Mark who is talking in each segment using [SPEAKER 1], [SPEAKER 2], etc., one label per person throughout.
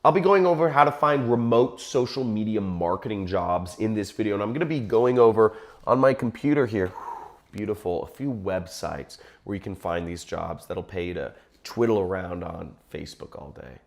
[SPEAKER 1] I'll be going over how to find remote social media marketing jobs in this video, and I'm going to be going over on my computer here, beautiful, a few websites where you can find these jobs that'll pay you to twiddle around on Facebook all day.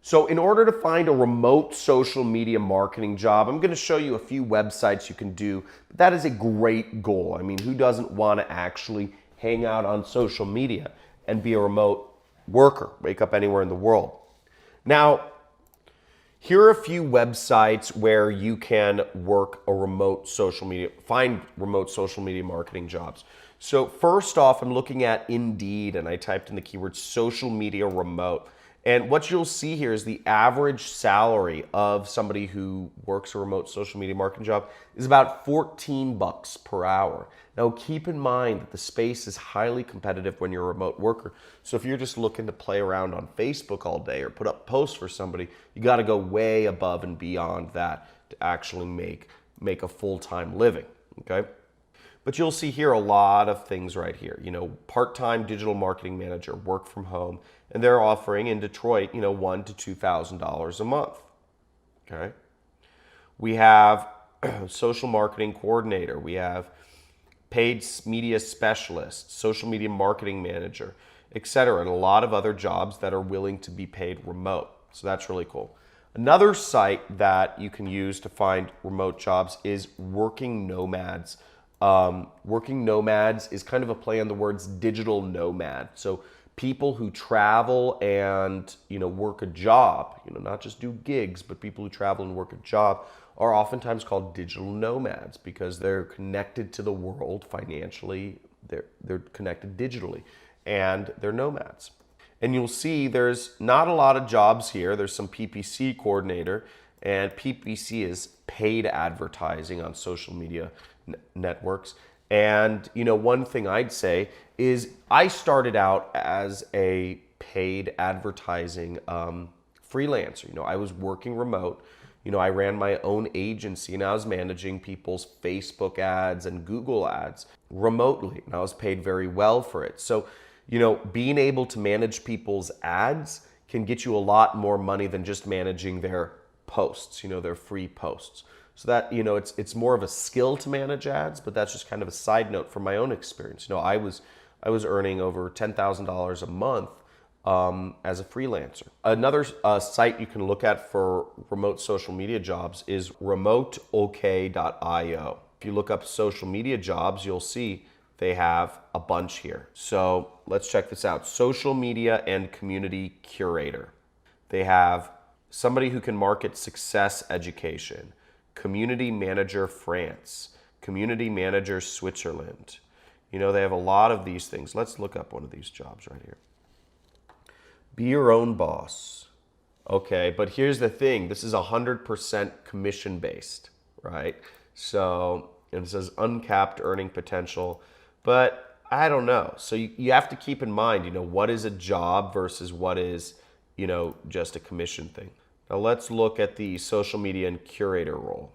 [SPEAKER 1] So in order to find a remote social media marketing job, I'm going to show you a few websites you can do. But that is a great goal. I mean, who doesn't want to actually hang out on social media and be a remote worker, wake up anywhere in the world? Now, here are a few websites where you can work a remote social media, find remote social media marketing jobs. So first off, I'm looking at Indeed, and I typed in the keyword social media remote. And what you'll see here is the average salary of somebody who works a remote social media marketing job is about $14 per hour. Now keep in mind that the space is highly competitive when you're a remote worker. So if you're just looking to play around on Facebook all day or put up posts for somebody, you got to go way above and beyond that to actually make a full-time living, okay? But you'll see here a lot of things right here. You know, part-time digital marketing manager, work from home, and they're offering in Detroit, you know, $1,000 to $2,000 a month. Okay. We have social marketing coordinator. We have paid media specialist, social media marketing manager, etc., and a lot of other jobs that are willing to be paid remote. So that's really cool. Another site that you can use to find remote jobs is Working Nomads. Working Nomads is kind of a play on the words digital nomad. So people who travel and, you know, work a job, you know, not just do gigs, but people who travel and work a job are oftentimes called digital nomads because they're connected to the world financially. They're connected digitally, and they're nomads. And you'll see there's not a lot of jobs here. There's some PPC coordinator, and PPC is paid advertising on social media networks. And, you know, one thing I'd say is I started out as a paid advertising freelancer. You know, I was working remote. You know, I ran my own agency and I was managing people's Facebook ads and Google ads remotely. And I was paid very well for it. So, you know, being able to manage people's ads can get you a lot more money than just managing their posts, you know, their free posts. So that, you know, it's more of a skill to manage ads, but that's just kind of a side note from my own experience. You know, I was earning over $10,000 a month as a freelancer. Another site you can look at for remote social media jobs is remoteok.io. If you look up social media jobs, you'll see they have a bunch here. So let's check this out. Social media and community curator. They have somebody who can market success education, community manager France, community manager Switzerland. You know, they have a lot of these things. Let's look up one of these jobs right here. Be your own boss. Okay, but here's the thing. This is 100% commission based, right? So, and it says uncapped earning potential, but I don't know. So you have to keep in mind, you know, what is a job versus what is, you know, just a commission thing. Now let's look at the social media and curator role.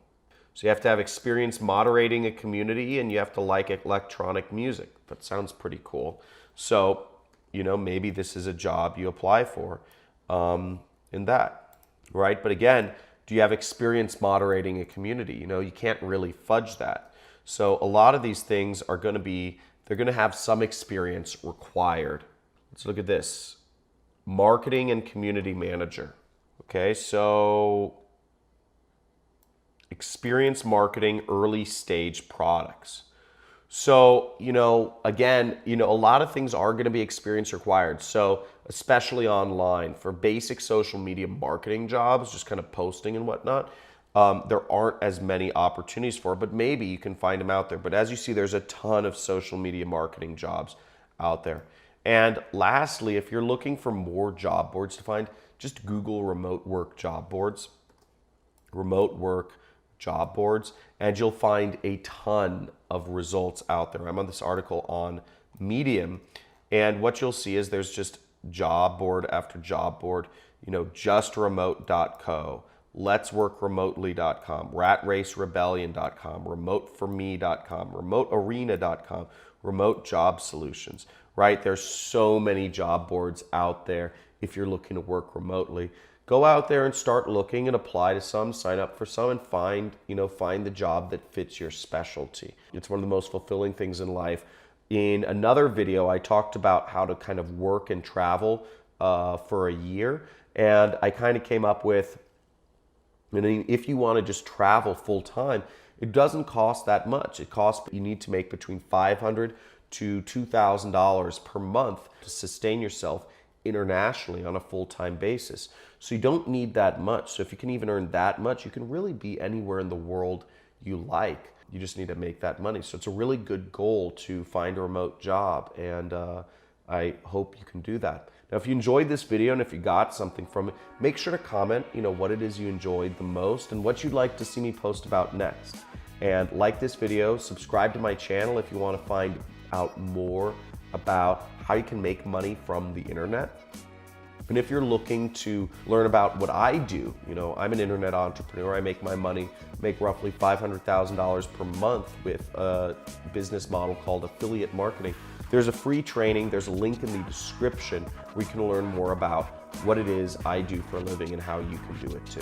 [SPEAKER 1] So you have to have experience moderating a community and you have to like electronic music. That sounds pretty cool. So, you know, maybe this is a job you apply for in that, right? But again, do you have experience moderating a community? You know, you can't really fudge that. So a lot of these things are going to be, they're going to have some experience required. Let's look at this. Marketing and community manager. Okay, so experience marketing early stage products. So, you know, again, you know, a lot of things are going to be experience required. So, especially online for basic social media marketing jobs, just kind of posting and whatnot, there aren't as many opportunities for it, but maybe you can find them out there. But as you see, there's a ton of social media marketing jobs out there. And lastly, if you're looking for more job boards to find, just Google remote work job boards, and you'll find a ton of results out there. I'm on this article on Medium, and what you'll see is there's just job board after job board, you know, justremote.co, letsworkremotely.com, ratracerebellion.com, remoteforme.com, remotearena.com, remote job solutions, right? There's so many job boards out there if you're looking to work remotely. Go out there and start looking and apply to some, sign up for some, and find the job that fits your specialty. It's one of the most fulfilling things in life. In another video, I talked about how to kind of work and travel for a year. And I kind of came up with, if you want to just travel full time, it doesn't cost that much. You need to make between $500 to $2,000 per month to sustain yourself internationally on a full-time basis. So you don't need that much. So if you can even earn that much, you can really be anywhere in the world you like. You just need to make that money. So it's a really good goal to find a remote job, and I hope you can do that. Now, if you enjoyed this video and if you got something from it, make sure to comment, what it is you enjoyed the most and what you'd like to see me post about next. And like this video, subscribe to my channel if you want to find out more about how you can make money from the internet. And if you're looking to learn about what I do, I'm an internet entrepreneur. I make my money, make roughly $500,000 per month with a business model called affiliate marketing. There's a free training, there's a link in the description where you can learn more about what it is I do for a living and how you can do it too.